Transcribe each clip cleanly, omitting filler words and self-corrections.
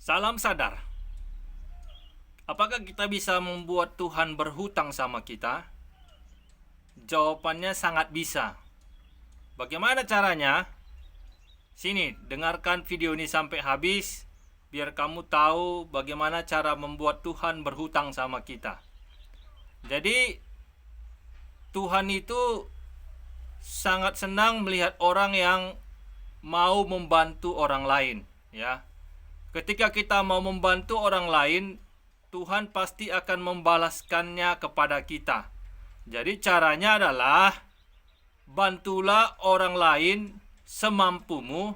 Salam sadar. Apakah kita bisa membuat Tuhan berhutang sama kita? Jawabannya sangat bisa. Bagaimana caranya? Sini, dengarkan video ini sampai habis biar kamu tahu bagaimana cara membuat Tuhan berhutang sama kita. Jadi, Tuhan itu sangat senang melihat orang yang mau membantu orang lain, ya. Ketika kita mau membantu orang lain, Tuhan pasti akan membalaskannya kepada kita. Jadi caranya adalah bantulah orang lain semampumu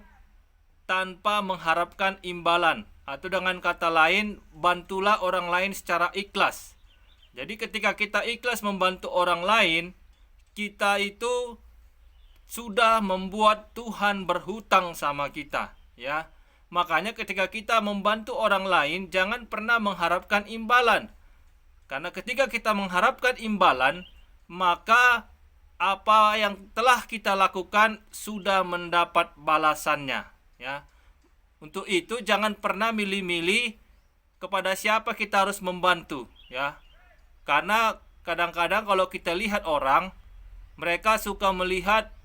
tanpa mengharapkan imbalan. Atau dengan kata lain, bantulah orang lain secara ikhlas. Jadi ketika kita ikhlas membantu orang lain, kita itu sudah membuat Tuhan berhutang sama kita, ya. Makanya ketika kita membantu orang lain, jangan pernah mengharapkan imbalan. Karena ketika kita mengharapkan imbalan, maka apa yang telah kita lakukan sudah mendapat balasannya, ya. Untuk itu jangan pernah milih-milih kepada siapa kita harus membantu, ya. Karena kadang-kadang kalau kita lihat orang, mereka suka melihat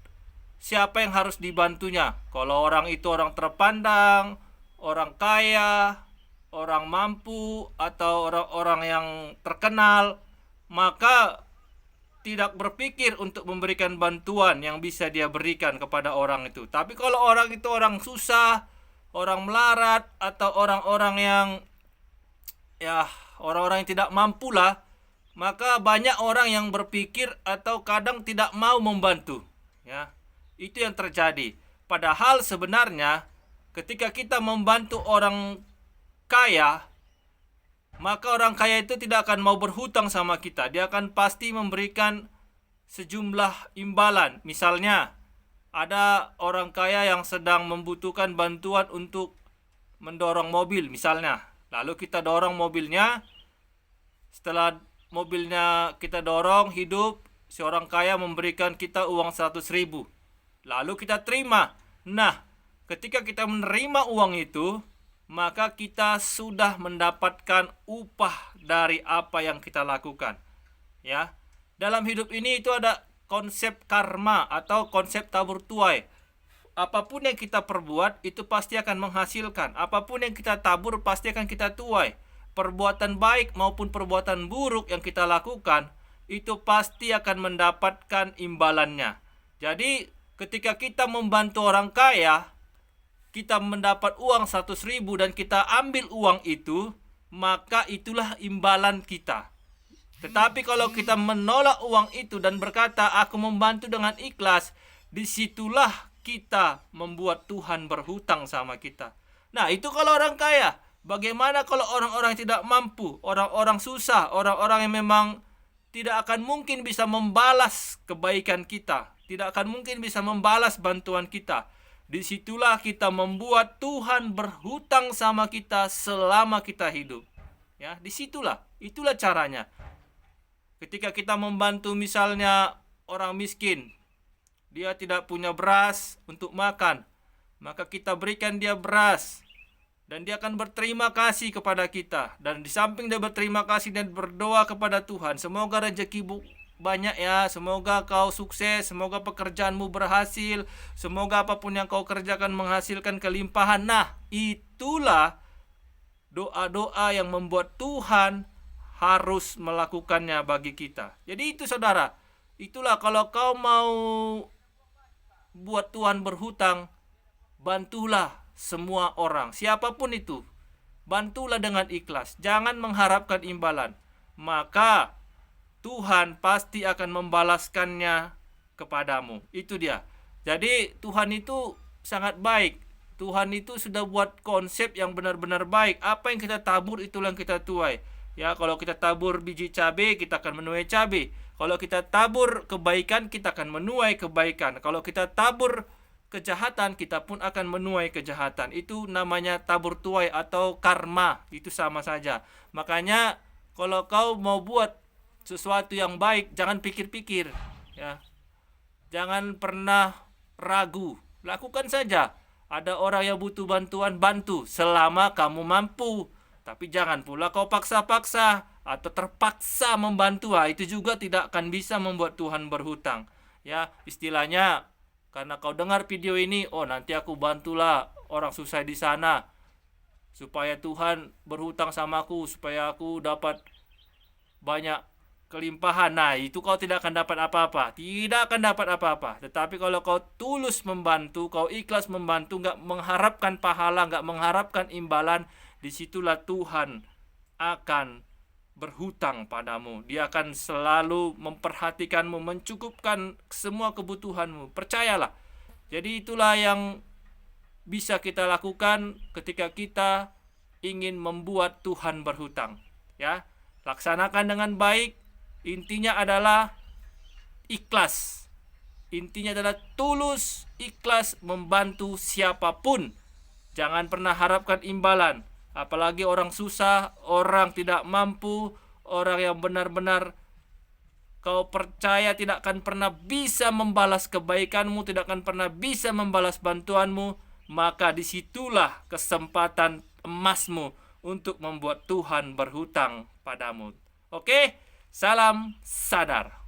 siapa yang harus dibantunya. Kalau orang itu orang terpandang, orang kaya, orang mampu, atau orang-orang yang terkenal, maka tidak berpikir untuk memberikan bantuan yang bisa dia berikan kepada orang itu. Tapi kalau orang itu orang susah, orang melarat, atau orang-orang yang orang-orang yang tidak mampu lah, maka banyak orang yang berpikir atau kadang tidak mau membantu, ya. Itu yang terjadi. Padahal sebenarnya ketika kita membantu orang kaya, maka orang kaya itu tidak akan mau berhutang sama kita. Dia akan pasti memberikan sejumlah imbalan. Misalnya, ada orang kaya yang sedang membutuhkan bantuan untuk mendorong mobil misalnya. Lalu kita dorong mobilnya. Setelah mobilnya kita dorong hidup, si orang kaya memberikan kita uang 100.000. Lalu kita terima. Nah, ketika kita menerima uang itu, maka kita sudah mendapatkan upah dari apa yang kita lakukan. Ya. Dalam hidup ini itu ada konsep karma atau konsep tabur tuai. Apapun yang kita perbuat itu pasti akan menghasilkan. Apapun yang kita tabur pasti akan kita tuai. Perbuatan baik maupun perbuatan buruk yang kita lakukan itu pasti akan mendapatkan imbalannya. Jadi ketika kita membantu orang kaya, kita mendapat uang 100.000 dan kita ambil uang itu, maka itulah imbalan kita. Tetapi kalau kita menolak uang itu dan berkata, aku membantu dengan ikhlas, disitulah kita membuat Tuhan berhutang sama kita. Nah, itu kalau orang kaya. Bagaimana kalau orang-orang yang tidak mampu, orang-orang susah, orang-orang yang memang tidak akan mungkin bisa membalas kebaikan kita, tidak akan mungkin bisa membalas bantuan kita. Disitulah kita membuat Tuhan berhutang sama kita selama kita hidup. Ya, disitulah, itulah caranya. Ketika kita membantu misalnya orang miskin, dia tidak punya beras untuk makan, maka kita berikan dia beras. Dan dia akan berterima kasih kepada kita. Dan di samping dia berterima kasih dan berdoa kepada Tuhan, semoga rezekimu banyak ya, semoga kau sukses, semoga pekerjaanmu berhasil, semoga apapun yang kau kerjakan menghasilkan kelimpahan. Nah, itulah doa-doa yang membuat Tuhan harus melakukannya bagi kita. Jadi itu saudara, itulah kalau kau mau buat Tuhan berhutang, bantulah semua orang, siapapun itu. Bantulah dengan ikhlas, jangan mengharapkan imbalan. Maka Tuhan pasti akan membalaskannya kepadamu. Itu dia. Jadi Tuhan itu sangat baik. Tuhan itu sudah buat konsep yang benar-benar baik. Apa yang kita tabur itulah yang kita tuai. Ya, kalau kita tabur biji cabai, kita akan menuai cabai. Kalau kita tabur kebaikan, kita akan menuai kebaikan. Kalau kita tabur kejahatan, kita pun akan menuai kejahatan. Itu namanya tabur tuai atau karma. Itu sama saja. Makanya kalau kau mau buat sesuatu yang baik, jangan pikir-pikir, ya. Jangan pernah ragu. Lakukan saja. Ada orang yang butuh bantuan, bantu selama kamu mampu. Tapi jangan pula kau paksa-paksa atau terpaksa membantu. Itu juga tidak akan bisa membuat Tuhan berhutang. Ya, istilahnya karena kau dengar video ini, oh nanti aku bantulah orang susah di sana supaya Tuhan berhutang sama aku, supaya aku dapat banyak kelimpahan. Nah, itu kau tidak akan dapat apa-apa. Tidak akan dapat apa-apa. Tetapi kalau kau tulus membantu, kau ikhlas membantu, nggak mengharapkan pahala, nggak mengharapkan imbalan, disitulah Tuhan akan berhutang padamu. Dia akan selalu memperhatikanmu, mencukupkan semua kebutuhanmu. Percayalah. Jadi itulah yang bisa kita lakukan ketika kita ingin membuat Tuhan berhutang. Ya, laksanakan dengan baik. Intinya adalah ikhlas. Intinya adalah tulus, ikhlas membantu siapapun. Jangan pernah harapkan imbalan. Apalagi orang susah, orang tidak mampu, orang yang benar-benar kau percaya tidak akan pernah bisa membalas kebaikanmu, tidak akan pernah bisa membalas bantuanmu. Maka disitulah kesempatan emasmu untuk membuat Tuhan berhutang padamu. Oke? Salam sadar.